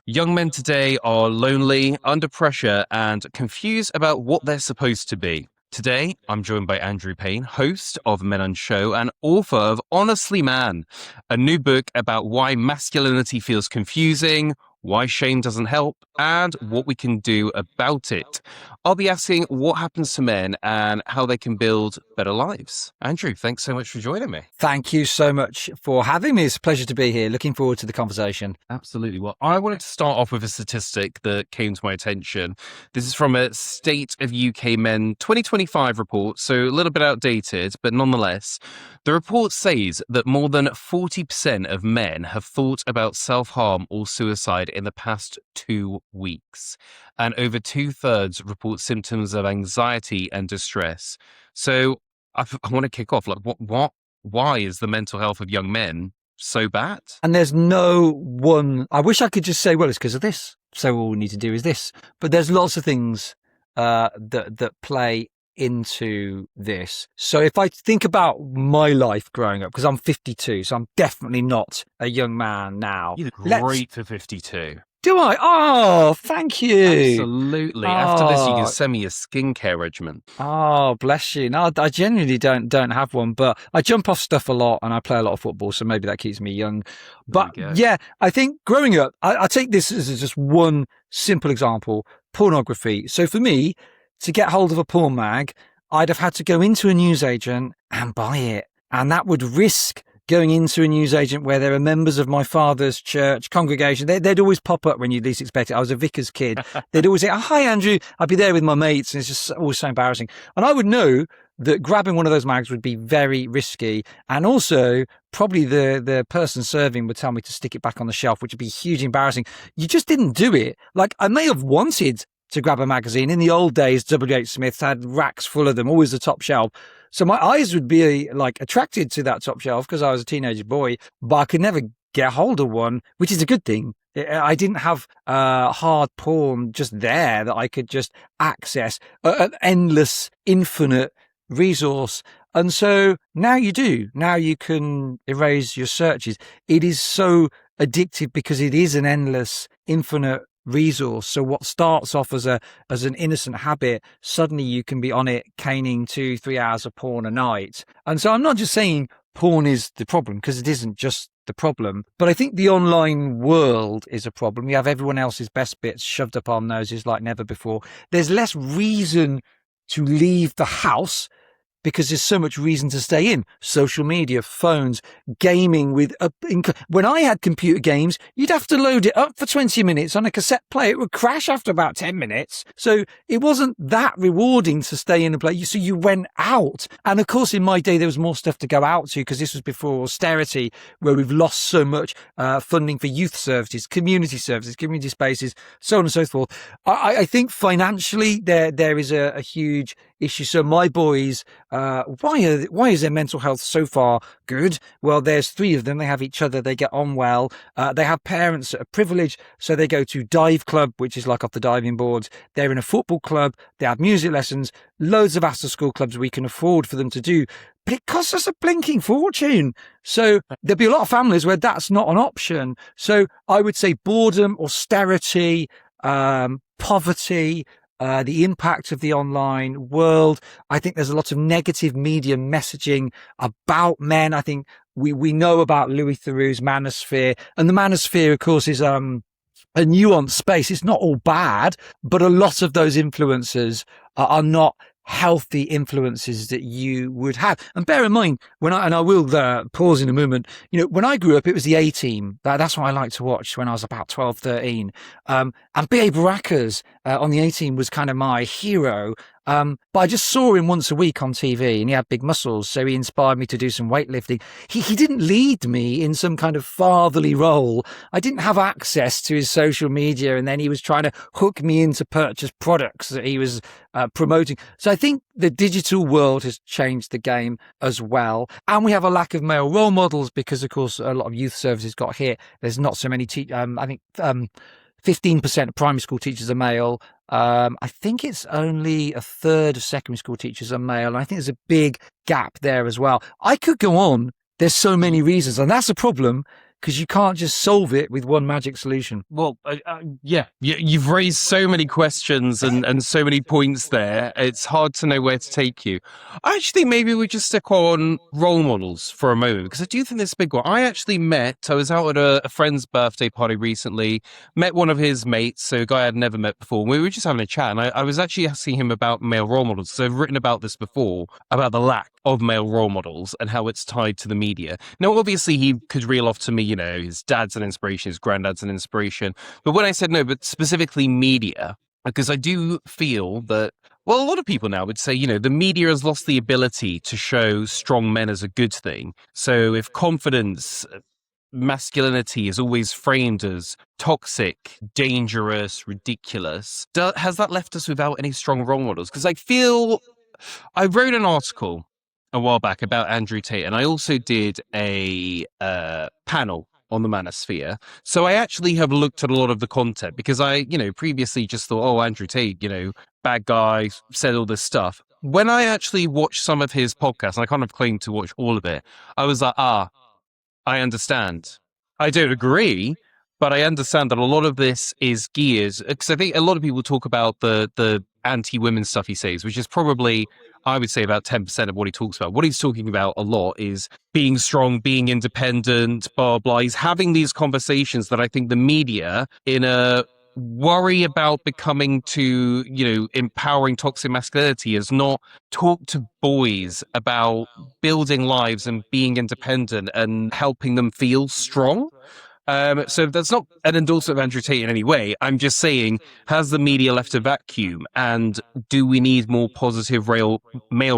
Young men today are lonely, under pressure, and confused about what they're supposed to be. Today, I'm joined by Andrew Payne, host of Men on Show and author of Honestly Man, a new book about why masculinity feels confusing, why shame doesn't help, and what we can do about it. I'll be asking what happens to men and how they can build better lives. Andrew, thanks so much for joining me. Thank you so much for having me. It's a pleasure to be here. Looking forward to the conversation. Absolutely. Well, I wanted to start off with a statistic that came to my attention. This is from a State of UK Men 2025 report, so a little bit outdated, but nonetheless. The report says that more than 40% of men have thought about self-harm or suicide in the past 2 weeks, and over 2/3 report symptoms of anxiety and distress. So I want to kick off. Like, why is the mental health of young men so bad? And there's no one, I wish I could just say, well, it's because of this, so all we need to do is this. But there's lots of things that play into this. So if I think about my life growing up, because I'm 52, so I'm definitely not a young man now. You look great for 52. Do I? Oh, thank you. Absolutely. After this, you can send me a skincare regimen. Oh, bless you. No, I genuinely don't have one, but I jump off stuff a lot and I play a lot of football, so maybe that keeps me young. But yeah, I think growing up, I take this as just one simple example, pornography. So for me, to get hold of a porn mag, I'd have had to go into a newsagent and buy it. And that would risk going into a newsagent where there are members of my father's church congregation. They'd always pop up when you least expect it. I was a vicar's kid. They'd always say, oh, hi, Andrew. I'd be there with my mates. And it's just always so embarrassing. And I would know that grabbing one of those mags would be very risky. And also probably the person serving would tell me to stick it back on the shelf, which would be hugely embarrassing. You just didn't do it. Like, I may have wanted to grab a magazine. In the old days, W.H. Smith's had racks full of them, always the top shelf. So my eyes would be like attracted to that top shelf because I was a teenage boy, but I could never get hold of one, which is a good thing. I didn't have hard porn just there that I could just access, an endless, infinite resource. And so now you do. Now you can erase your searches. It is so addictive because it is an endless, infinite resource. So what starts off as an innocent habit, suddenly you can be on it caning 2-3 hours of porn a night. And so I'm not just saying porn is the problem, because it isn't just the problem, but I think the online world is a problem. You have everyone else's best bits shoved up our noses like never before. There's less reason to leave the house because there's so much reason to stay in. Social media, phones, gaming with... When I had computer games, you'd have to load it up for 20 minutes on a cassette player. It would crash after about 10 minutes. So it wasn't that rewarding to stay in a place. So you went out. And of course, in my day, there was more stuff to go out to because this was before austerity, where we've lost so much funding for youth services, community spaces, so on and so forth. I think financially, there is a huge issue. So my boys, why is their mental health so far good? Well, there's 3 of them. They have each other. They get on well. They have parents that are privileged. So they go to dive club, which is like off the diving boards. They're in a football club. They have music lessons, loads of after school clubs we can afford for them to do. But it costs us a blinking fortune. So there'll be a lot of families where that's not an option. So I would say boredom, austerity, poverty, the impact of the online world. I think there's a lot of negative media messaging about men. I think we know about Louis Theroux's manosphere, and the manosphere, of course, is a nuanced space. It's not all bad, but a lot of those influences are not healthy influences that you would have. And bear in mind, I will pause in a moment, when I grew up, it was the A-Team. That's what I liked to watch when I was about 12, 13. And B.A. Baracus on the A-Team was kind of my hero. But I just saw him once a week on TV and he had big muscles. So he inspired me to do some weightlifting. He didn't lead me in some kind of fatherly role. I didn't have access to his social media. And then he was trying to hook me into purchase products that he was promoting. So I think the digital world has changed the game as well. And we have a lack of male role models because, of course, a lot of youth services got hit. There's not so many I think 15% of primary school teachers are male. I think it's only 1/3 of secondary school teachers are male. And I think there's a big gap there as well. I could go on. There's so many reasons. And that's a problem because you can't just solve it with one magic solution. Well, yeah, you've raised so many questions and so many points there. It's hard to know where to take you. I actually think maybe we just stick on role models for a moment, because I do think this is a big one. I was out at a friend's birthday party recently, met one of his mates, so a guy I'd never met before. And we were just having a chat, and I was actually asking him about male role models. So I've written about this before, about the lack of male role models and how it's tied to the media. Now, obviously, he could reel off to me, his dad's an inspiration, his granddad's an inspiration. But when I said no, but specifically media, because I do feel that, well, a lot of people now would say, the media has lost the ability to show strong men as a good thing. So if confidence, masculinity is always framed as toxic, dangerous, ridiculous, has that left us without any strong role models? Because I wrote an article a while back about Andrew Tate, and I also did a panel on the manosphere. So I actually have looked at a lot of the content, because I, previously just thought, oh, Andrew Tate, bad guy, said all this stuff. When I actually watched some of his podcasts, and I kind of claimed to watch all of it, I was like, I understand. I don't agree, but I understand that a lot of this is gears, because I think a lot of people talk about the anti-women stuff he says, which is probably, I would say, about 10% of what he talks about. What he's talking about a lot is being strong, being independent, blah, blah. He's having these conversations that I think the media, in a worry about becoming too, empowering toxic masculinity, has not talked to boys about building lives and being independent and helping them feel strong. So that's not an endorsement of Andrew Tate in any way. I'm just saying, has the media left a vacuum, and do we need more positive male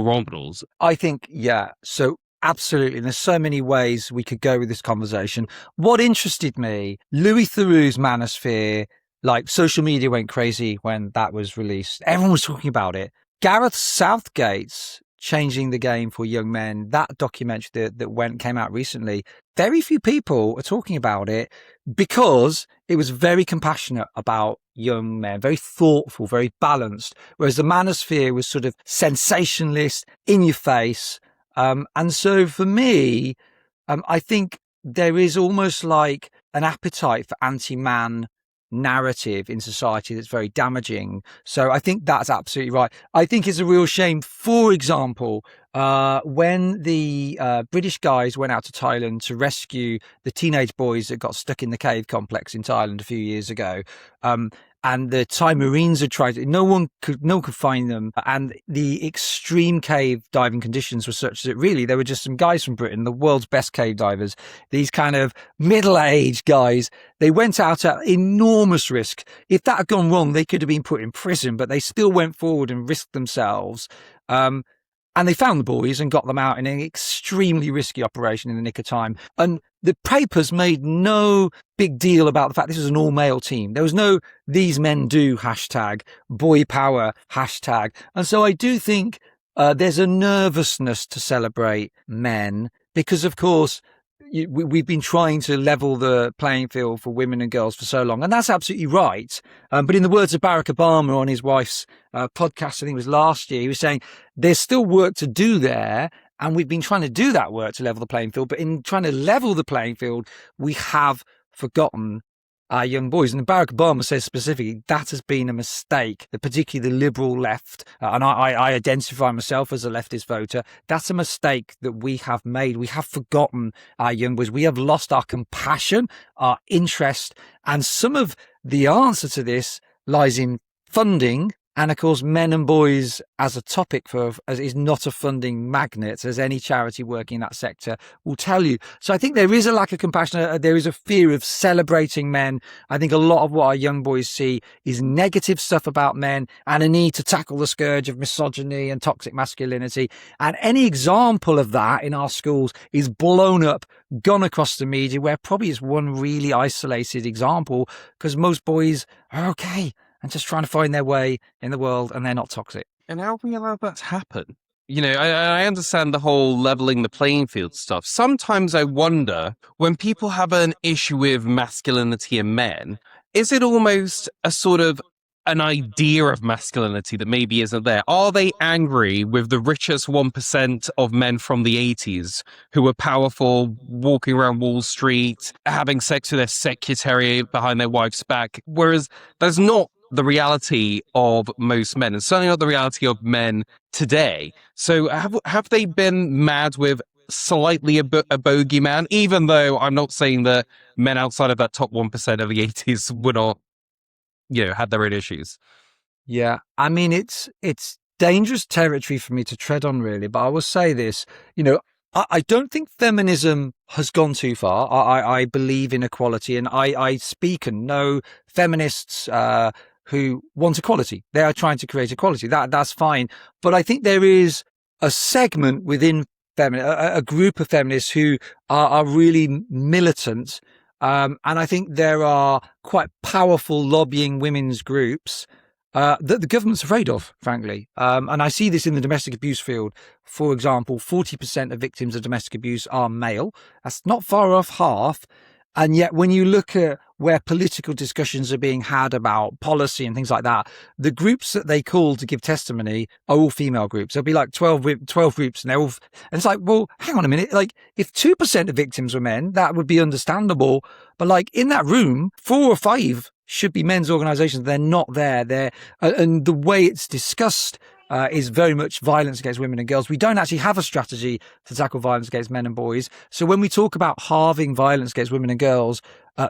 role models? I think, yeah. So absolutely. There's so many ways we could go with this conversation. What interested me, Louis Theroux's Manosphere, like social media went crazy when that was released. Everyone was talking about it. Gareth Southgate's Changing the Game for Young Men, that documentary that came out recently, very few people are talking about it, because it was very compassionate about young men, very thoughtful, very balanced, whereas the Manosphere was sort of sensationalist, in your face. And so for me, I think there is almost like an appetite for anti-man narrative in society that's very damaging. So I think that's absolutely right. I think it's a real shame, for example, when the British guys went out to Thailand to rescue the teenage boys that got stuck in the cave complex in Thailand a few years ago, and the Thai Marines had tried it. No one could find them. And the extreme cave diving conditions were such that really there were just some guys from Britain, the world's best cave divers, these kind of middle-aged guys. They went out at enormous risk. If that had gone wrong, they could have been put in prison, but they still went forward and risked themselves. And they found the boys and got them out in an extremely risky operation in the nick of time. And the papers made no big deal about the fact this was an all-male team. There was no "these men do" hashtag, boy power hashtag. And so I do think there's a nervousness to celebrate men, because, of course, we've been trying to level the playing field for women and girls for so long, and that's absolutely right. But in the words of Barack Obama on his wife's podcast, I think it was last year, he was saying there's still work to do there, and we've been trying to do that work to level the playing field. But in trying to level the playing field, we have forgotten our young boys. And Barack Obama says specifically that has been a mistake, that particularly the liberal left, and I identify myself as a leftist voter, that's a mistake that we have made. We have forgotten our young boys. We have lost our compassion, our interest, and some of the answer to this lies in funding. And of course, men and boys as a topic is not a funding magnet, as any charity working in that sector will tell you. So I think there is a lack of compassion. There is a fear of celebrating men. I think a lot of what our young boys see is negative stuff about men, and a need to tackle the scourge of misogyny and toxic masculinity. And any example of that in our schools is blown up, gone across the media, where probably is one really isolated example, because most boys are okay and just trying to find their way in the world, and they're not toxic. And how can we allow that to happen? I understand the whole leveling the playing field stuff. Sometimes I wonder, when people have an issue with masculinity in men, is it almost a sort of an idea of masculinity that maybe isn't there? Are they angry with the richest 1% of men from the 80s who were powerful, walking around Wall Street, having sex with their secretary behind their wife's back? Whereas that's not the reality of most men, and certainly not the reality of men today. So have they been mad with slightly a bogeyman, even though I'm not saying that men outside of that top 1% of the 80s were not, had their own issues. Yeah, I mean, it's dangerous territory for me to tread on, really. But I will say this, I don't think feminism has gone too far. I believe in equality, and I speak and know feminists who want equality. They are trying to create equality. That's fine. But I think there is a segment within a group of feminists who are really militant. And I think there are quite powerful lobbying women's groups that the government's afraid of, frankly. And I see this in the domestic abuse field. For example, 40% of victims of domestic abuse are male. That's not far off half. And yet when you look at where political discussions are being had about policy and things like that, the groups that they call to give testimony are all female groups. There'll be like 12 groups, and and it's like, well, hang on a minute. Like, if 2% of victims were men, that would be understandable. But like, in that room, 4 or 5 should be men's organizations. They're not there. And the way it's discussed is very much violence against women and girls. We don't actually have a strategy to tackle violence against men and boys. So when we talk about halving violence against women and girls,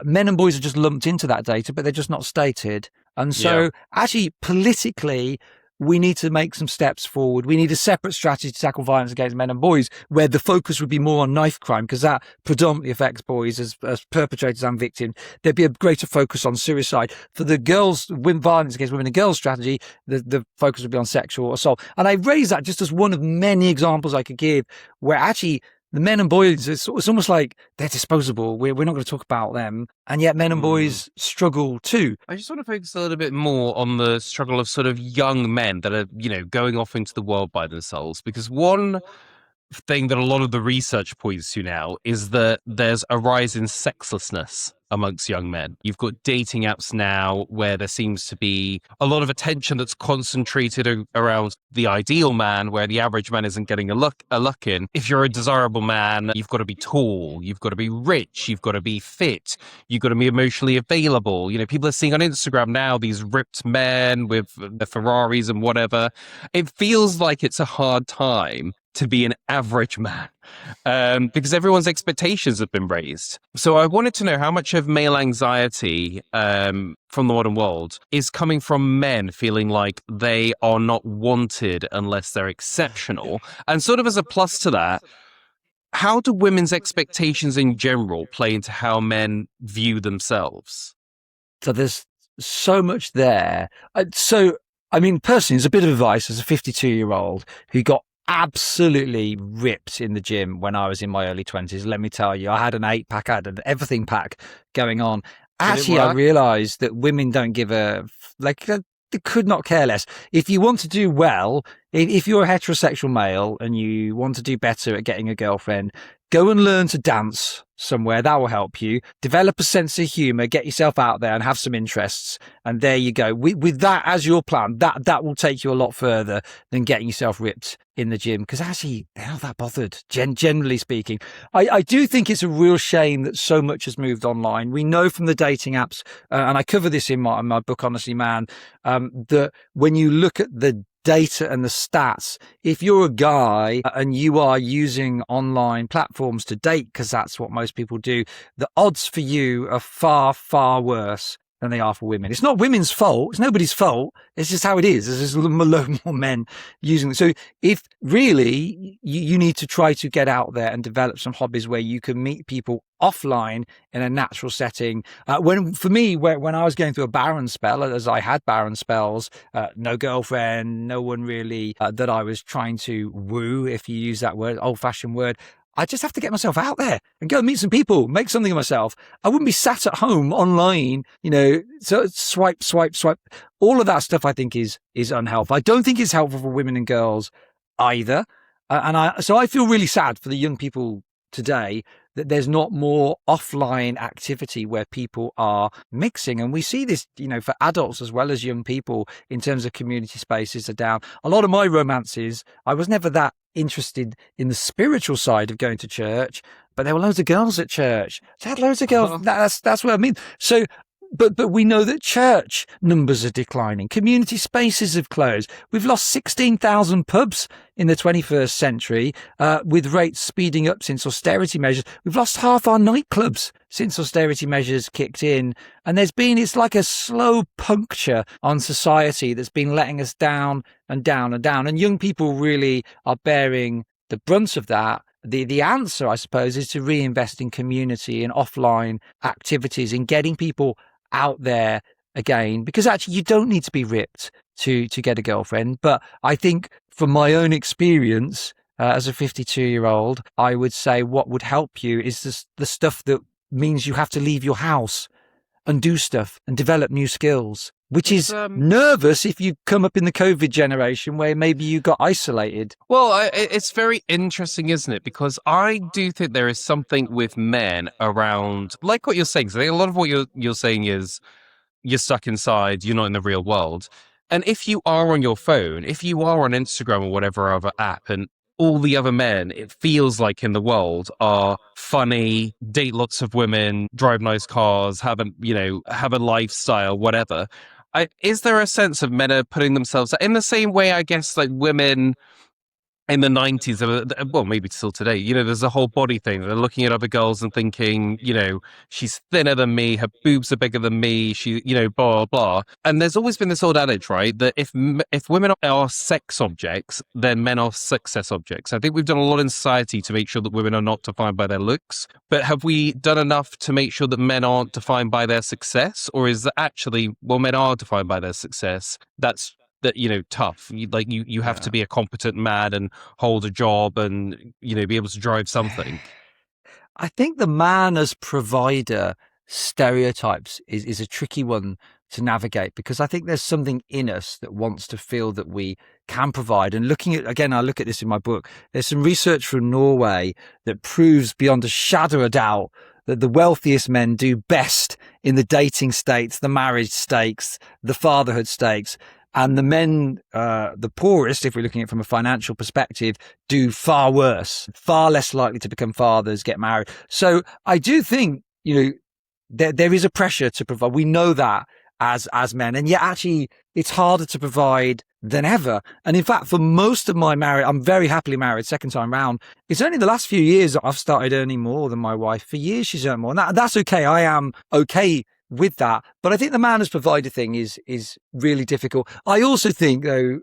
men and boys are just lumped into that data, but they're just not stated. And so actually politically, we need to make some steps forward. We need a separate strategy to tackle violence against men and boys, where the focus would be more on knife crime, because that predominantly affects boys as perpetrators and victims. There'd be a greater focus on suicide. For the girls, violence against women and girls strategy, the focus would be on sexual assault. And I raise that just as one of many examples I could give where actually the men and boys, it's almost like they're disposable. We're not going to talk about them. And yet men and boys struggle too. I just want to focus a little bit more on the struggle of sort of young men that are, going off into the world by themselves. Because one thing that a lot of the research points to now is that there's a rise in sexlessness amongst young men. You've got dating apps now where there seems to be a lot of attention that's concentrated around the ideal man, where the average man isn't getting a look in. If you're a desirable man, you've got to be tall, you've got to be rich, you've got to be fit, you've got to be emotionally available. People are seeing on Instagram now these ripped men with the Ferraris and whatever. It feels like it's a hard time to be an average man because everyone's expectations have been raised. So I wanted to know how much of male anxiety from the modern world is coming from men feeling like they are not wanted unless they're exceptional. And sort of as a plus to that, how do women's expectations in general play into how men view themselves? So there's so much there. So, I mean, personally, as a bit of advice, as a 52-year-old who got absolutely ripped in the gym when I was in my early 20s. Let me tell you, I had an 8-pack, I had an everything pack going on. Actually, I realized that women don't give they could not care less. If you want to do well, if you're a heterosexual male and you want to do better at getting a girlfriend, go and learn to dance somewhere. That will help you. Develop a sense of humor, get yourself out there and have some interests. And there you go. With that as your plan, that will take you a lot further than getting yourself ripped in the gym. Because actually, they're not that bothered, generally speaking. I do think it's a real shame that so much has moved online. We know from the dating apps, and I cover this in my book, Honestly Man, that when you look at the data and the stats, if you're a guy and you are using online platforms to date, because that's what most people do, the odds for you are far, far worse than they are for women. It's not women's fault. It's nobody's fault. It's just how it is. There's just a lot more men using it. So if really you need to try to get out there and develop some hobbies where you can meet people offline in a natural setting. When I was going through a barren spell, as I had barren spells, no girlfriend, no one really that I was trying to woo, if you use that word, old-fashioned word, I just have to get myself out there and go and meet some people, make something of myself. I wouldn't be sat at home online, so swipe. All of that stuff I think is unhelpful. I don't think it's helpful for women and girls either. So I feel really sad for the young people today that there's not more offline activity where people are mixing. And we see this, for adults as well as young people in terms of community spaces are down. A lot of my romances, I was never that interested in the spiritual side of going to church, but there were loads of girls at church. I had loads of girls. That's what I mean. So, but we know that church numbers are declining. Community spaces have closed. We've lost 16,000 pubs in the 21st century, with rates speeding up since austerity measures. We've lost half our nightclubs since austerity measures kicked in. And it's like a slow puncture on society that's been letting us down and down and down. And young people really are bearing the brunt of that. The answer, I suppose, is to reinvest in community and offline activities, in getting people out there again, because actually you don't need to be ripped to get a girlfriend. But I think from my own experience as a 52-year-old, I would say what would help you is the stuff that means you have to leave your house and do stuff and develop new skills, which is nervous if you come up in the COVID generation where maybe you got isolated. Well, it's very interesting, isn't it? Because I do think there is something with men around, like what you're saying. So I think a lot of what you're saying is you're stuck inside, you're not in the real world. And if you are on your phone, if you are on Instagram or whatever other app, and all the other men, it feels like in the world, are funny, date lots of women, drive nice cars, have a lifestyle, whatever. Is there a sense of men are putting themselves in the same way, I guess, like women in the 90s, well, maybe still today, there's a whole body thing. They're looking at other girls and thinking, she's thinner than me, her boobs are bigger than me, she, blah, blah, blah. And there's always been this old adage, right, that if women are sex objects, then men are success objects. I think we've done a lot in society to make sure that women are not defined by their looks. But have we done enough to make sure that men aren't defined by their success? Or is that actually, well, men are defined by their success? That's tough. You have to be a competent man and hold a job and, be able to drive something. I think the man as provider stereotypes is a tricky one to navigate, because I think there's something in us that wants to feel that we can provide. And I look at this in my book, there's some research from Norway that proves beyond a shadow of doubt that the wealthiest men do best in the dating stakes, the marriage stakes, the fatherhood stakes. And the men, the poorest, if we're looking at it from a financial perspective, do far worse, far less likely to become fathers, get married. So I do think, there is a pressure to provide. We know that as men, and yet actually it's harder to provide than ever. And in fact, for most of my marriage, I'm very happily married second time round. It's only the last few years that I've started earning more than my wife. For years, she's earned more. And that's okay. I am okay with that. But I think the man as provider thing is really difficult. I also think, though,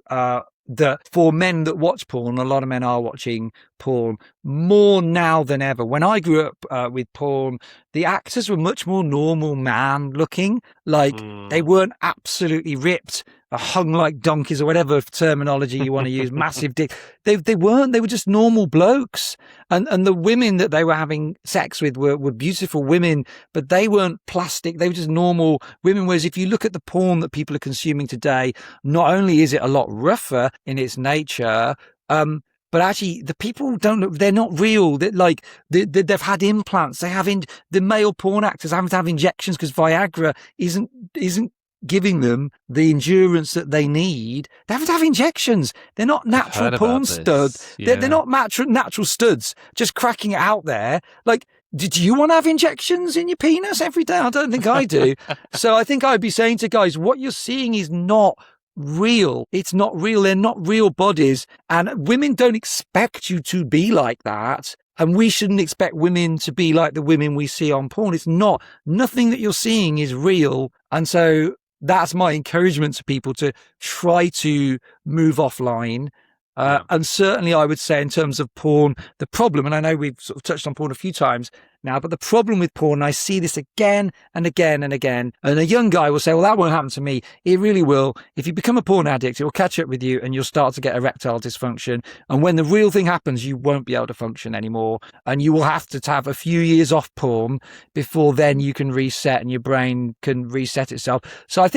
that for men that watch porn, a lot of men are watching porn more now than ever. When I grew up with porn, the actors were much more normal man looking. Like they weren't absolutely ripped, hung like donkeys, or whatever terminology you want to use, massive dick. They weren't. They were just normal blokes. And the women that they were having sex with were beautiful women, but they weren't plastic. They were just normal women. Whereas if you look at the porn that people are consuming today, not only is it a lot rougher in its nature, but actually the people don't look, they're not real. They've had implants. The male porn actors having to have injections because Viagra isn't giving them the endurance that they need. They have to have injections. They're not natural porn studs. Yeah. They're not natural studs just cracking it out there. Like, did you want to have injections in your penis every day? I don't think I do. So I think I'd be saying to guys, what you're seeing is not real. It's not real. They're not real bodies. And women don't expect you to be like that. And we shouldn't expect women to be like the women we see on porn. It's not. Nothing that you're seeing is real. And so that's my encouragement to people, to try to move offline. And certainly I would say in terms of porn, the problem, and I know we've sort of touched on porn a few times, now. But the problem with porn, and I see this again and again and again, and a young guy will say, well, that won't happen to me. It really will. If you become a porn addict, it will catch up with you and you'll start to get erectile dysfunction. And when the real thing happens, you won't be able to function anymore. And you will have to have a few years off porn before then you can reset and your brain can reset itself. So I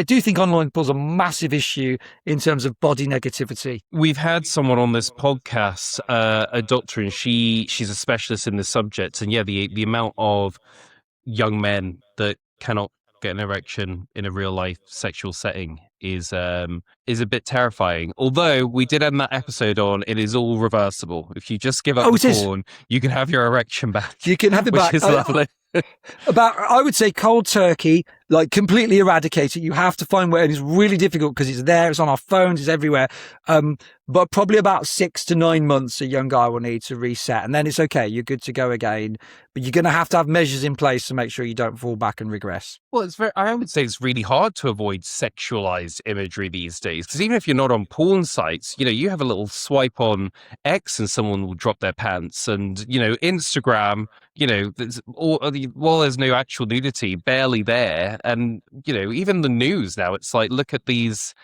do think online porn is a massive issue in terms of body negativity. We've had someone on this podcast, a doctor, and she's a specialist in this subject. And yeah, the amount of young men that cannot get an erection in a real life sexual setting is a bit terrifying. Although we did end that episode on it is all reversible. If you just give up the porn, you can have your erection back. You can have it back. Which is lovely. I would say cold turkey, like completely eradicate it. You have to find where it is really difficult because it's there, it's on our phones, it's everywhere. But probably about 6 to 9 months a young guy will need to reset, and then it's okay, you're good to go again. But you're going to have measures in place to make sure you don't fall back and regress. Well, I would say it's really hard to avoid sexualized imagery these days, because even if you're not on porn sites, you have a little swipe on X and someone will drop their pants, and Instagram, there's no actual nudity, barely there. And, even the news now, it's like, look at these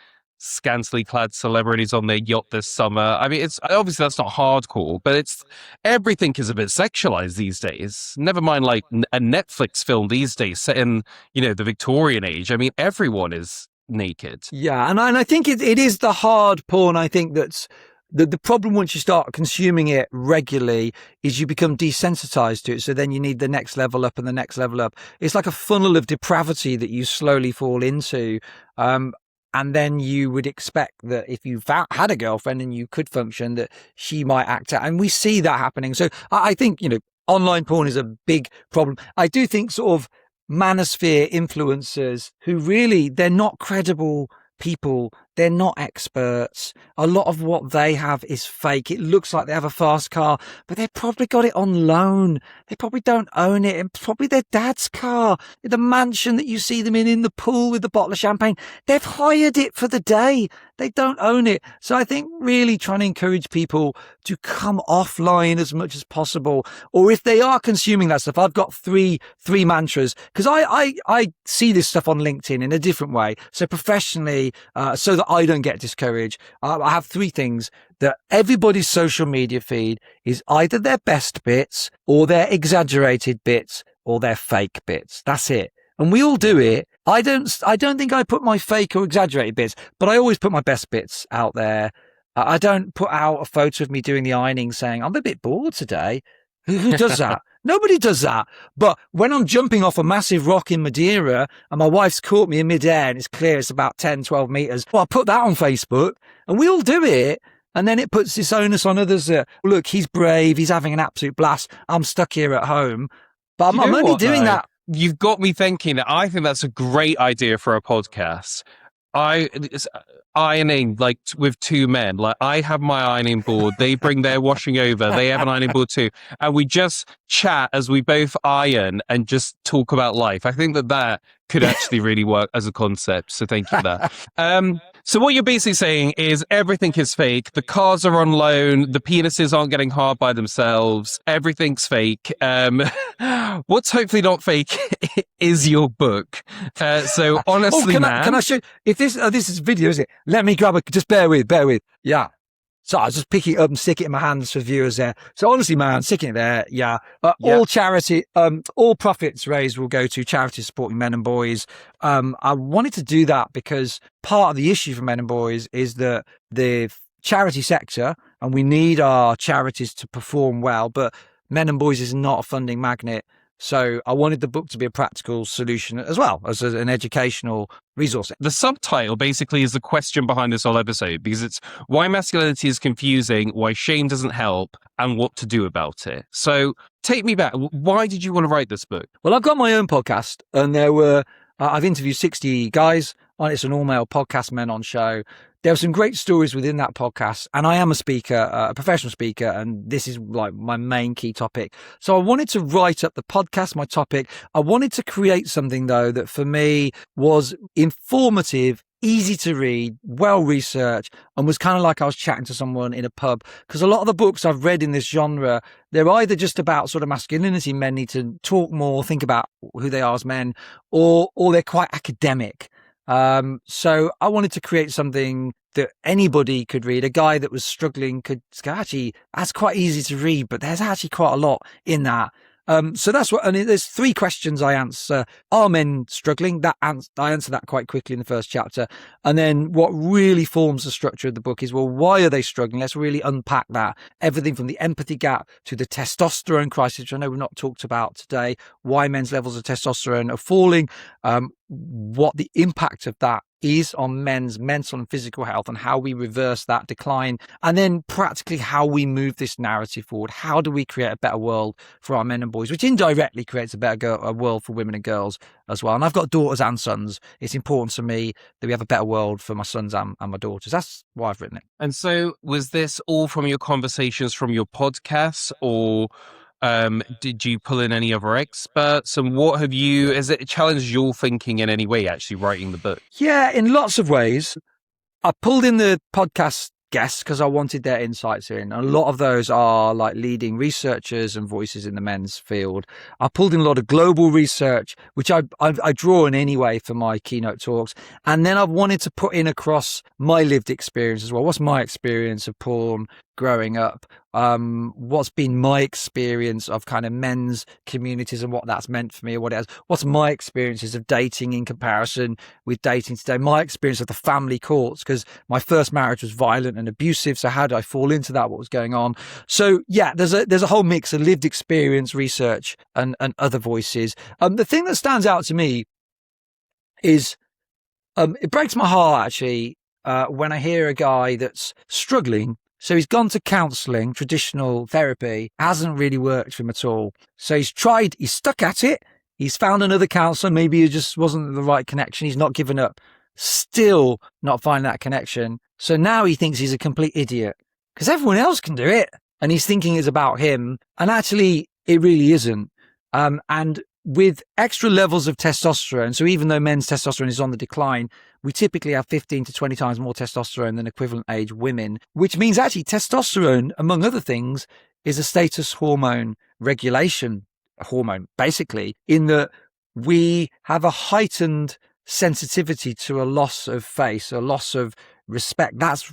scantily clad celebrities on their yacht this summer. I mean, it's obviously that's not hardcore, but everything is a bit sexualized these days. Never mind like a Netflix film these days set in, the Victorian age. I mean, everyone is naked. Yeah. And I think it is the hard porn. I think that's the problem once you start consuming it regularly is you become desensitized to it. So then you need the next level up and the next level up. It's like a funnel of depravity that you slowly fall into. And then you would expect that if you had a girlfriend and you could function, that she might act out. And we see that happening. So I think, online porn is a big problem. I do think sort of manosphere influencers who really, they're not credible people. They're not experts. A lot of what they have is fake. It looks like they have a fast car, but they've probably got it on loan. They probably don't own it. It's probably their dad's car. The mansion that you see them in the pool with the bottle of champagne, they've hired it for the day. They don't own it. So I think really trying to encourage people to come offline as much as possible. Or if they are consuming that stuff, I've got three mantras, because I see this stuff on LinkedIn in a different way. So professionally, so that I don't get discouraged, I have 3 things that everybody's social media feed is either their best bits or their exaggerated bits or their fake bits. That's it. And we all do it. I don't think I put my fake or exaggerated bits, but I always put my best bits out there. I don't put out a photo of me doing the ironing saying, I'm a bit bored today. Who does that? Nobody does that. But when I'm jumping off a massive rock in Madeira and my wife's caught me in midair and it's clear it's about 10, 12 meters, well, I put that on Facebook and we all do it. And then it puts this onus on others that, look, he's brave. He's having an absolute blast. I'm stuck here at home. But I'm only doing that. You've got me thinking. I think that's a great idea for a podcast. Ironing like with 2 men, like I have my ironing board, they bring their washing over, they have an ironing board too, and we just chat as we both iron and just talk about life. I think that could actually really work as a concept, so thank you for that. So what you're basically saying is everything is fake, the cars are on loan, the penises aren't getting hard by themselves, everything's fake. What's hopefully not fake is your book. So honestly, can I show, if this is video, is it? Let me grab just bear with. Yeah. So I was just pick it up and stick it in my hands for viewers there. So honestly, man, sticking it there. Yeah. All charity, all profits raised will go to charities supporting men and boys. I wanted to do that because part of the issue for men and boys is that the charity sector, and we need our charities to perform well, but men and boys is not a funding magnet. So I wanted the book to be a practical solution as well as an educational resource. The subtitle basically is the question behind this whole episode, because it's why masculinity is confusing, why shame doesn't help, and what to do about it. So take me back. Why did you want to write this book? Well, I've got my own podcast, and I've interviewed 60 guys on it. It's an all-male podcast, Men On show. There are some great stories within that podcast, and I am a speaker, a professional speaker, and this is like my main key topic. So I wanted to write up the podcast, my topic. I wanted to create something, though, that for me was informative, easy to read, well researched, and was kind of like I was chatting to someone in a pub. Because a lot of the books I've read in this genre, they're either just about sort of masculinity, men need to talk more, think about who they are as men, or they're quite academic. So I wanted to create something that anybody could read. A guy that was struggling could go, actually, that's quite easy to read, but there's actually quite a lot in that. So that's what, and there's 3 questions I answer. Are men struggling? I answer that quite quickly in the first chapter. And then what really forms the structure of the book is, well, why are they struggling? Let's really unpack that. Everything from the empathy gap to the testosterone crisis, which I know we've not talked about today, why men's levels of testosterone are falling, what the impact of that is on men's mental and physical health and how we reverse that decline, and then practically how we move this narrative forward. How do we create a better world for our men and boys, which indirectly creates a world for women and girls as well. And I've got daughters and sons. It's important to me that we have a better world for my sons and my daughters. That's why I've written it. And so was this all from your conversations from your podcasts, or did you pull in any other experts? And has it challenged your thinking in any way, actually writing the book? Yeah, in lots of ways. I pulled in the podcast guests because I wanted their insights in. A lot of those are like leading researchers and voices in the men's field. I pulled in a lot of global research, which I draw in anyway for my keynote talks. And then I've wanted to put in across my lived experience as well. What's my experience of porn growing up? What's been my experience of kind of men's communities and what that's meant for me, or what it has? What's my experiences of dating in comparison with dating today? My experience of the family courts, because my first marriage was violent and abusive. So how did I fall into that? What was going on? So yeah, there's a whole mix of lived experience, research, and other voices. The thing that stands out to me is it breaks my heart actually when I hear a guy that's struggling. So he's gone to counselling, traditional therapy, hasn't really worked for him at all. So he's stuck at it. He's found another counsellor. Maybe it just wasn't the right connection. He's not given up. Still not finding that connection. So now he thinks he's a complete idiot because everyone else can do it. And he's thinking it's about him. And actually, it really isn't. And with extra levels of testosterone, so even though men's testosterone is on the decline, we typically have 15 to 20 times more testosterone than equivalent age women, which means actually testosterone, among other things, is a status hormone regulation hormone, basically, in that we have a heightened sensitivity to a loss of face, a loss of respect. That's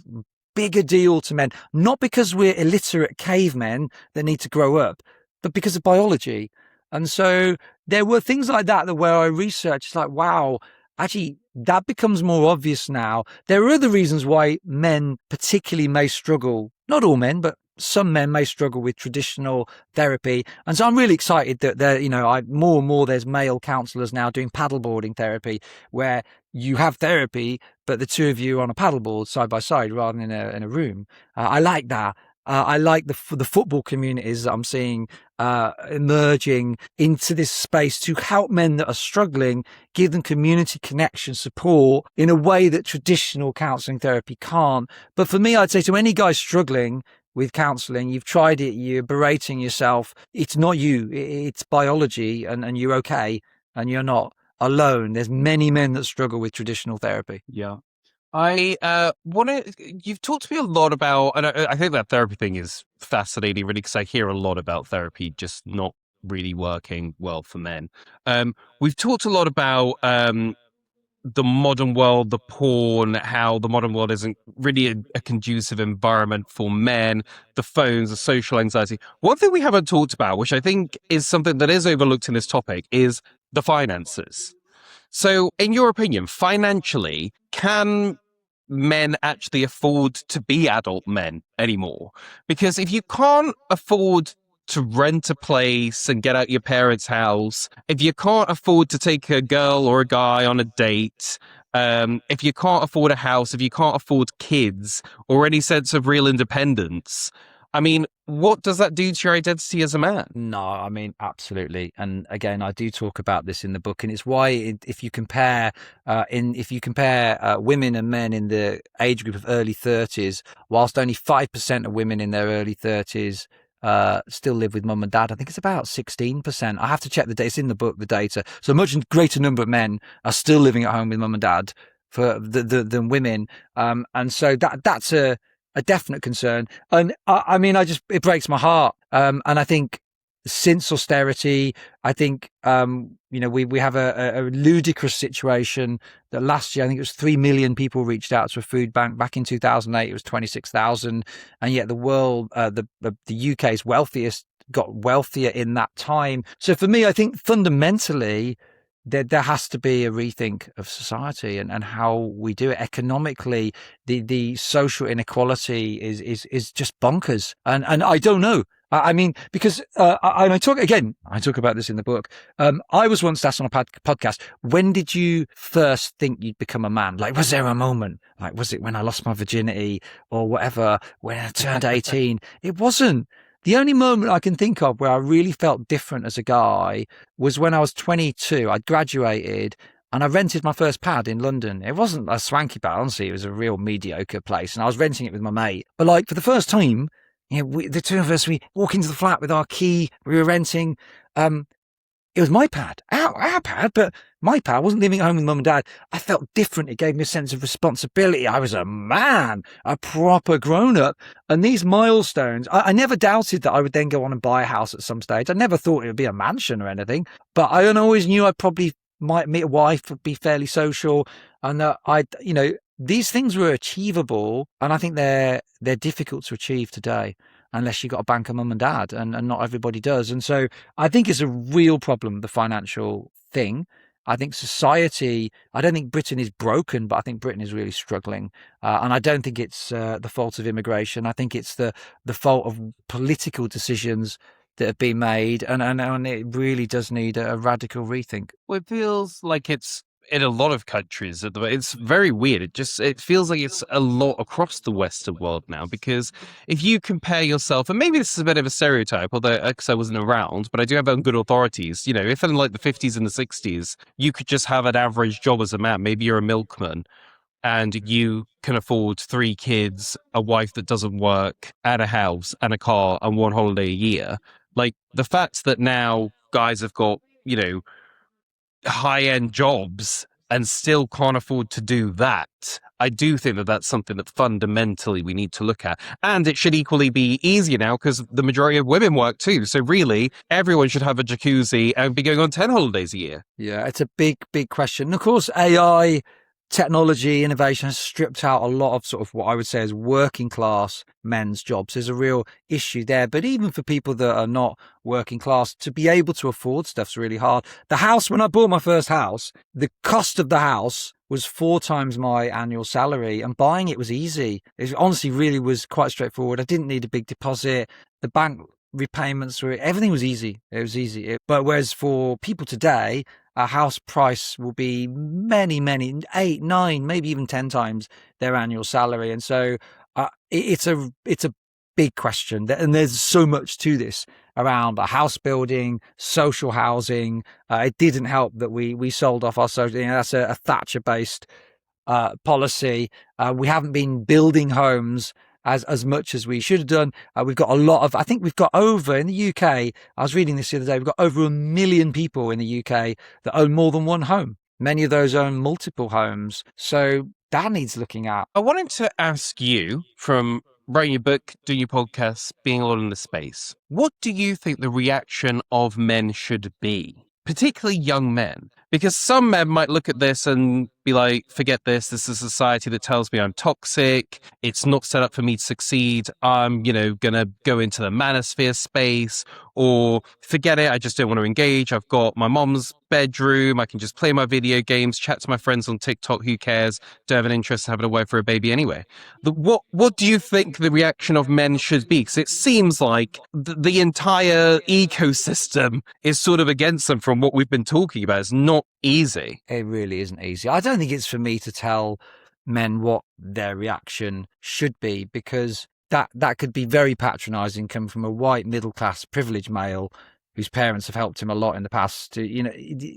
bigger deal to men, not because we're illiterate cavemen that need to grow up, but because of biology. And so there were things like that where I researched, like, wow, actually, that becomes more obvious now. There are other reasons why men particularly may struggle, not all men, but some men may struggle with traditional therapy. And so I'm really excited that more and more there's male counsellors now doing paddleboarding therapy, where you have therapy, but the two of you on a paddleboard side by side rather than in a room. I like that. I like the football communities that I'm seeing emerging into this space to help men that are struggling, give them community connection, support in a way that traditional counselling therapy can't. But for me, I'd say to any guy struggling with counselling, you've tried it, you're berating yourself. It's not you, it's biology, and you're okay, and you're not alone. There's many men that struggle with traditional therapy. Yeah. You've talked to me a lot about, and I think that therapy thing is fascinating, really, because I hear a lot about therapy just not really working well for men. We've talked a lot about the modern world, the porn, how the modern world isn't really a conducive environment for men, the phones, the social anxiety. One thing we haven't talked about, which I think is something that is overlooked in this topic, is the finances. So, in your opinion, financially, can men actually afford to be adult men anymore? Because if you can't afford to rent a place and get out your parents' house, if you can't afford to take a girl or a guy on a date, if you can't afford a house, if you can't afford kids or any sense of real independence, I mean, what does that do to your identity as a man? No, I mean, absolutely. And again, I do talk about this in the book, and it's why if you compare women and men in the age group of early 30s, whilst only 5% of women in their early 30s still live with mum and dad, I think it's about 16%. I have to check the data. It's in the book, the data. So a much greater number of men are still living at home with mum and dad. than women. And so that's a definite concern. And I mean, it breaks my heart. And I think since austerity, I think, we have a ludicrous situation that last year, I think it was 3 million people reached out to a food bank. Back in 2008, it was 26,000. And yet the world, the UK's wealthiest got wealthier in that time. So for me, I think fundamentally, there has to be a rethink of society and how we do it economically. The social inequality is just bonkers. And I don't know. I mean, because I talk about this in the book. I was once asked on a podcast, when did you first think you'd become a man? Like, was there a moment? Like, was it when I lost my virginity or whatever, when I turned 18? It wasn't. The only moment I can think of where I really felt different as a guy was when I was 22. I'd graduated and I rented my first pad in London. It wasn't a swanky pad, honestly. It was a real mediocre place. And I was renting it with my mate. But like for the first time, the two of us, we walk into the flat with our key. We were renting. It was my pad, our pad, but my pad. I wasn't living at home with mum and dad. I felt different. It gave me a sense of responsibility. I was a man, a proper grown-up. And these milestones, I never doubted that I would then go on and buy a house at some stage. I never thought it would be a mansion or anything, but I always knew I probably might meet a wife, would be fairly social, and that these things were achievable. And I think they're difficult to achieve today, unless you've got a banker mum and dad, and not everybody does. And so I think it's a real problem, the financial thing. I think society, I don't think Britain is broken, but I think Britain is really struggling. And I don't think it's the fault of immigration. I think it's the fault of political decisions that have been made. And it really does need a radical rethink. Well, it feels like it's in a lot of countries at the moment. It's very weird. It feels like it's a lot across the Western world now, because if you compare yourself, and maybe this is a bit of a stereotype, although because I wasn't around, but I do have on good authorities. If in like the 50s and the 60s, you could just have an average job as a man, maybe you're a milkman, and you can afford 3 kids, a wife that doesn't work, and a house and a car and 1 holiday a year. Like the fact that now guys have got, high-end jobs and still can't afford to do that, I do think that that's something that fundamentally we need to look at. And it should equally be easier now because the majority of women work too. So really, everyone should have a jacuzzi and be going on 10 holidays a year. Yeah, it's a big, big question. And of course, AI, technology, innovation has stripped out a lot of sort of what I would say is working class men's jobs. There's a real issue there. But even for people that are not working class, to be able to afford stuff's really hard. The house, when I bought my first house, the cost of the house was 4 times my annual salary, and buying it was easy. It honestly really was quite straightforward. I didn't need a big deposit. The bank repayments everything was easy. It was easy. But whereas for people today, a house price will be many, 8, 9, maybe even 10 times their annual salary. And so it's a big question. And there's so much to this around house building, social housing. It didn't help that we sold off our social, that's a Thatcher-based policy. We haven't been building homes as much as we should have done. We've got a lot of, I think we've got over, in the UK, I was reading this the other day, we've got over 1 million people in the UK that own more than one home. Many of those own multiple homes. So that needs looking at. I wanted to ask you, from writing your book, doing your podcast, being a lot in the space, what do you think the reaction of men should be? Particularly young men, because some men might look at this and be like, forget this. This is a society that tells me I'm toxic. It's not set up for me to succeed. I'm, going to go into the manosphere space, or forget it. I just don't want to engage. I've got my mom's bedroom. I can just play my video games, chat to my friends on TikTok. Who cares? Don't have an interest in having a wife or a baby anyway. What do you think the reaction of men should be? Because it seems like the entire ecosystem is sort of against them from what we've been talking about. It's not easy. It really isn't easy. I don't think it's for me to tell men what their reaction should be, because that could be very patronizing, coming from a white middle-class privileged male whose parents have helped him a lot in the past.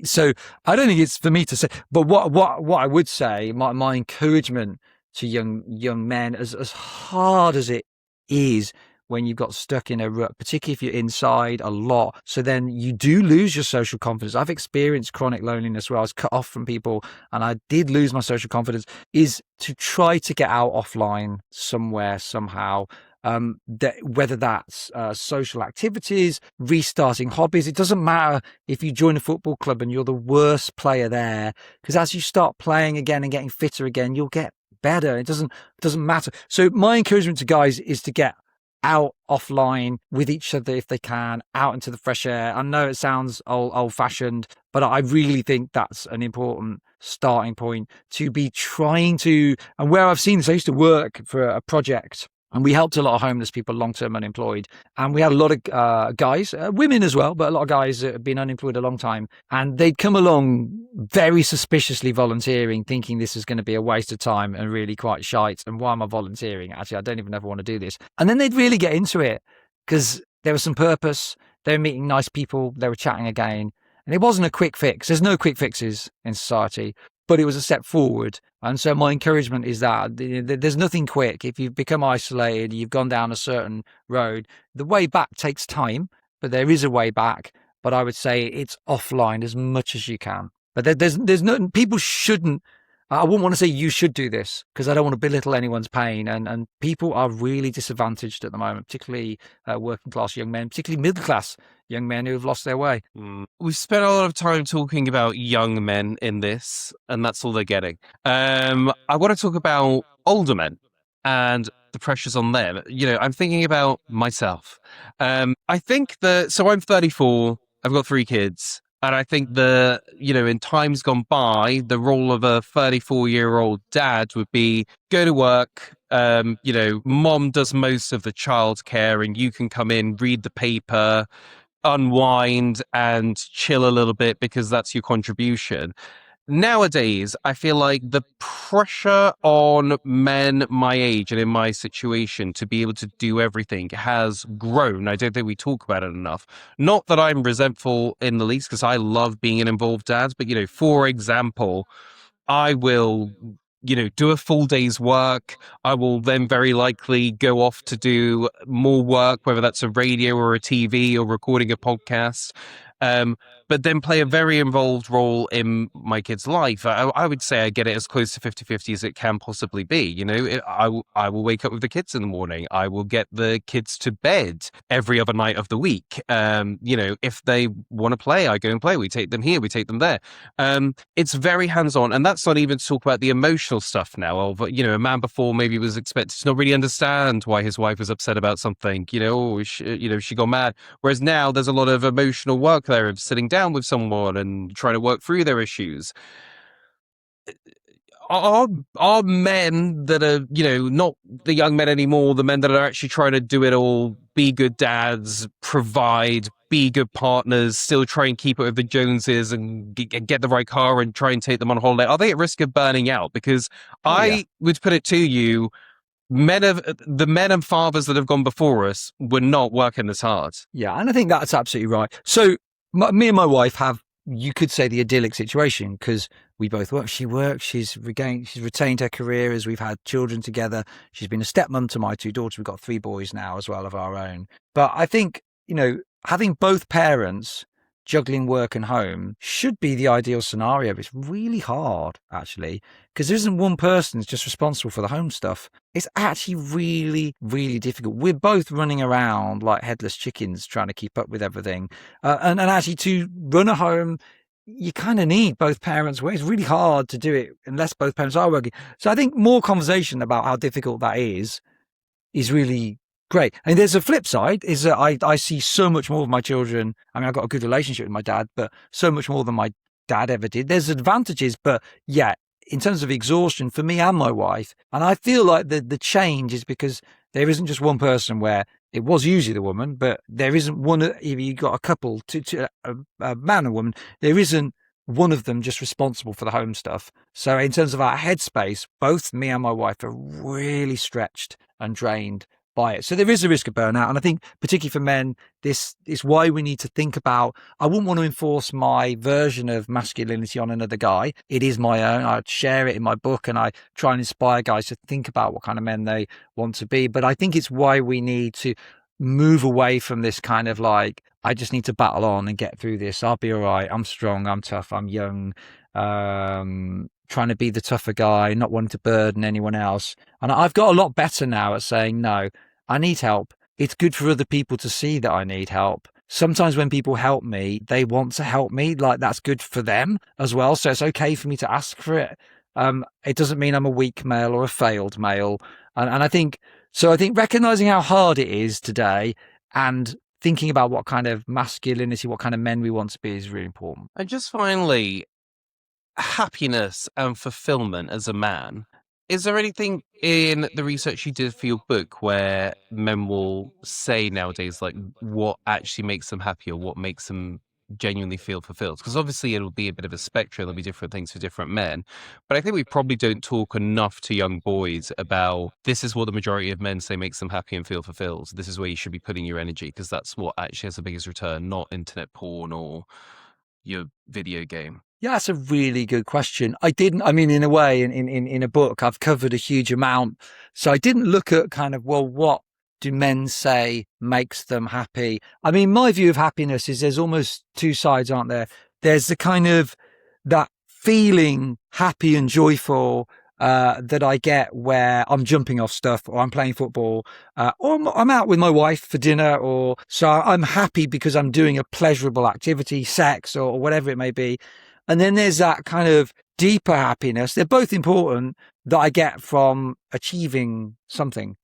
So I don't think it's for me to say. But what I would say, my encouragement to young men, as hard as it is, when you've got stuck in a rut, particularly if you're inside a lot. So then you do lose your social confidence. I've experienced chronic loneliness where I was cut off from people and I did lose my social confidence, is to try to get out offline somewhere, somehow. Whether that's social activities, restarting hobbies. It doesn't matter if you join a football club and you're the worst player there, because as you start playing again and getting fitter again, you'll get better. It doesn't matter. So my encouragement to guys is to get out offline with each other if they can, out into the fresh air. I know it sounds old fashioned, but I really think that's an important starting point to be trying to. And where I've seen this, I used to work for a project and we helped a lot of homeless people, long-term unemployed. And we had a lot of guys, women as well, but a lot of guys that have been unemployed a long time. And they'd come along very suspiciously volunteering, thinking this is going to be a waste of time and really quite shite. And why am I volunteering? Actually, I don't even ever want to do this. And then they'd really get into it because there was some purpose. They were meeting nice people. They were chatting again. And it wasn't a quick fix. There's no quick fixes in society, but it was a step forward. And so my encouragement is that there's nothing quick. If you've become isolated, you've gone down a certain road, the way back takes time, but there is a way back. But I would say it's offline as much as you can. But there's no, people shouldn't, I wouldn't want to say you should do this because I don't want to belittle anyone's pain. And people are really disadvantaged at the moment, particularly working class young men, particularly middle class young men who have lost their way. We've spent a lot of time talking about young men in this, and that's all they're getting. I want to talk about older men and the pressures on them. You know, I'm thinking about myself. I think so I'm 34, I've got 3 kids. And I think in times gone by, the role of a 34-year-old dad would be go to work. Mom does most of the childcare and you can come in, read the paper, unwind and chill a little bit because that's your contribution. Nowadays, I feel like the pressure on men my age and in my situation to be able to do everything has grown. I don't think we talk about it enough. Not that I'm resentful in the least, because I love being an involved dad. But, for example, I will, do a full day's work. I will then very likely go off to do more work, whether that's a radio or a TV or recording a podcast. But then play a very involved role in my kid's life. I would say I get it as close to 50-50 as it can possibly be. I will wake up with the kids in the morning. I will get the kids to bed every other night of the week. If they want to play, I go and play. We take them here, we take them there. It's very hands-on. And that's not even to talk about the emotional stuff now of, a man before maybe was expected to not really understand why his wife was upset about something, she got mad. Whereas now there's a lot of emotional work there of sitting down with someone and trying to work through their issues. Are men that are, not the young men anymore, the men that are actually trying to do it all, be good dads, provide, be good partners, still try and keep it with the Joneses and get the right car and try and take them on holiday, are they at risk of burning out? Because I would put it to you, the men and fathers that have gone before us were not working this hard. Yeah, and I think that's absolutely right. So me and my wife have, you could say, the idyllic situation because we both work. She works. She's retained her career as we've had children together. She's been a stepmom to my 2 daughters. We've got 3 boys now as well of our own. But I think, having both parents juggling work and home should be the ideal scenario. But it's really hard, actually, because there isn't one person who's just responsible for the home stuff. It's actually really, really difficult. We're both running around like headless chickens trying to keep up with everything. And actually to run a home, you kind of need both parents. It's really hard to do it unless both parents are working. So I think more conversation about how difficult that is really great. And there's a flip side is that I see so much more of my children. I mean, I've got a good relationship with my dad, but so much more than my dad ever did. There's advantages, but yeah, in terms of exhaustion for me and my wife. And I feel like the change is because there isn't just one person where it was usually the woman, but there isn't one. If you got a couple, a man and woman, there isn't one of them just responsible for the home stuff. So in terms of our headspace, both me and my wife are really stretched and drained by it. So there is a risk of burnout. And I think particularly for men, this is why we need to think about, I wouldn't want to enforce my version of masculinity on another guy. It is my own. I share it in my book and I try and inspire guys to think about what kind of men they want to be. But I think it's why we need to move away from this kind of like, I just need to battle on and get through this. I'll be all right. I'm strong. I'm tough. I'm young. Trying to be the tougher guy, not wanting to burden anyone else. And I've got a lot better now at saying, no, I need help. It's good for other people to see that I need help. Sometimes when people help me, they want to help me. Like, that's good for them as well. So it's okay for me to ask for it. It doesn't mean I'm a weak male or a failed male. And I think recognizing how hard it is today and thinking about what kind of masculinity, what kind of men we want to be is really important. And just finally, happiness and fulfillment as a man. Is there anything in the research you did for your book where men will say nowadays, like, what actually makes them happy or what makes them genuinely feel fulfilled? Because obviously it'll be a bit of a spectrum. There'll be different things for different men. But I think we probably don't talk enough to young boys about this is what the majority of men say makes them happy and feel fulfilled. This is where you should be putting your energy, because that's what actually has the biggest return, not internet porn or your video game. Yeah, that's a really good question. In a way, in a book, I've covered a huge amount. So I didn't look at kind of, well, what do men say makes them happy? I mean, my view of happiness is there's almost two sides, aren't there? There's the kind of that feeling happy and joyful that I get where I'm jumping off stuff or I'm playing football or I'm out with my wife for dinner, or so I'm happy because I'm doing a pleasurable activity, sex or whatever it may be. And then there's that kind of deeper happiness. They're both important, that I get from achieving something.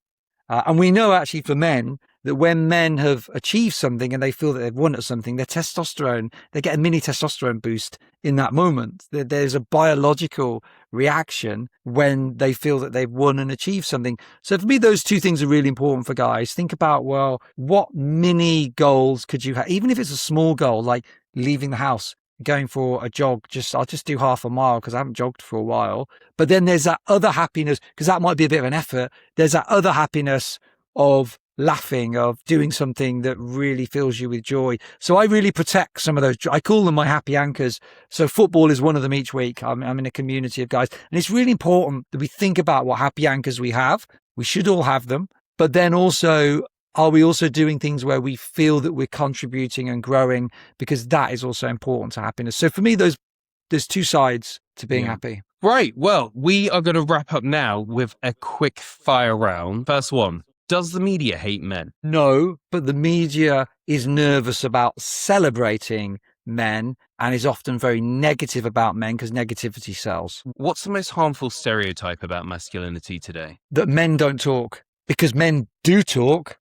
And we know actually for men that when men have achieved something and they feel that they've won at something, their testosterone, they get a mini testosterone boost in that moment. There's a biological reaction when they feel that they've won and achieved something. So for me, those two things are really important for guys. Think about, well, what mini goals could you have? Even if it's a small goal, like leaving the house, going for a jog, I'll just do half a mile because I haven't jogged for a while. But then there's that other happiness, because that might be a bit of an effort. There's that other happiness of laughing, of doing something that really fills you with joy. So I really protect some of those. I call them my happy anchors. So football is one of them each week. I'm in a community of guys, and it's really important that we think about what happy anchors we have. We should all have them. But then also, are we also doing things where we feel that we're contributing and growing? Because that is also important to happiness. So for me, there's two sides to being happy. Right. Well, we are going to wrap up now with a quick fire round. First one. Does the media hate men? No, but the media is nervous about celebrating men and is often very negative about men because negativity sells. What's the most harmful stereotype about masculinity today? That men don't talk, because men do talk.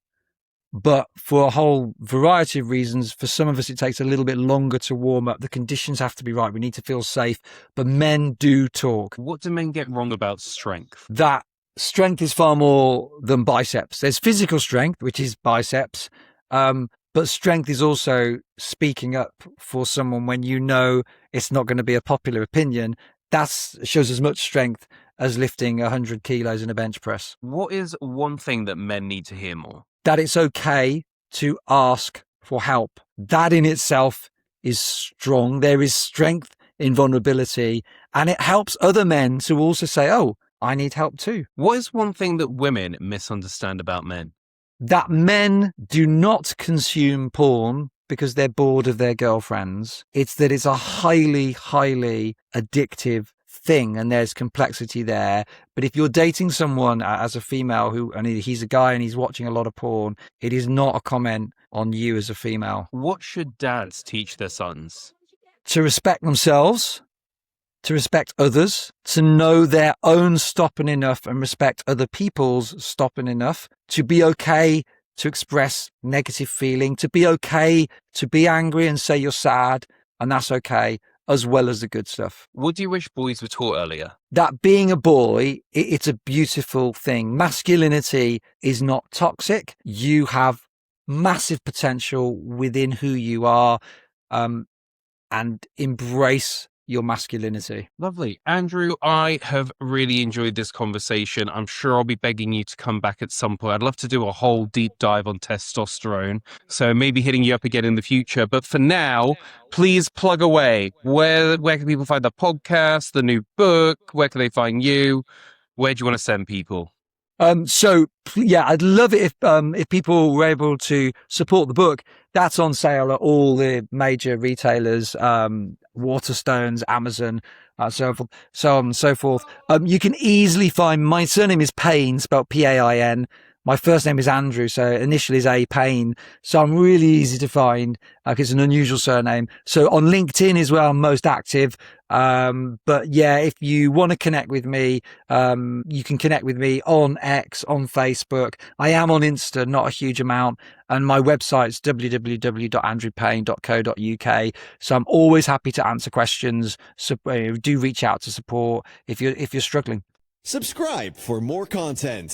But for a whole variety of reasons, for some of us, it takes a little bit longer to warm up. The conditions have to be right. We need to feel safe. But men do talk. What do men get wrong about strength? That strength is far more than biceps. There's physical strength, which is biceps. But strength is also speaking up for someone when you know it's not going to be a popular opinion. That shows as much strength as lifting 100 kilos in a bench press. What is one thing that men need to hear more? That it's okay to ask for help. That in itself is strong. There is strength in vulnerability, and it helps other men to also say, oh, I need help too. What is one thing that women misunderstand about men? That men do not consume porn because they're bored of their girlfriends. It's that it's a highly, highly addictive thing, and there's complexity there. But if you're dating someone as a female and he's a guy and he's watching a lot of porn, it is not a comment on you as a female. What should dads teach their sons? To respect themselves, to respect others, to know their own stopping enough and respect other people's stopping enough, to be okay to express negative feeling, to be okay to be angry and say you're sad, and that's okay, as well as the good stuff. What do you wish boys were taught earlier? That being a boy, it's a beautiful thing. Masculinity is not toxic. You have massive potential within who you are, and embrace your masculinity. Lovely. Andrew, I have really enjoyed this conversation. I'm sure I'll be begging you to come back at some point. I'd love to do a whole deep dive on testosterone, so maybe hitting you up again in the future. But for now, please plug away. Where can people find the podcast, the new book? Where can they find you? Where do you want to send people? So yeah, I'd love it if people were able to support the book. That's on sale at all the major retailers, Waterstones, Amazon, so on and so forth. You can easily find, my surname is Payne, spelled Pain. My first name is Andrew, so initially is A Payne. So I'm really easy to find because it's an unusual surname. So on LinkedIn is where I'm most active. But yeah, if you want to connect with me, you can connect with me on X, on Facebook. I am on Insta, not a huge amount. And my website's www.andrewpayne.co.uk. So I'm always happy to answer questions. So do reach out to support if you're struggling. Subscribe for more content.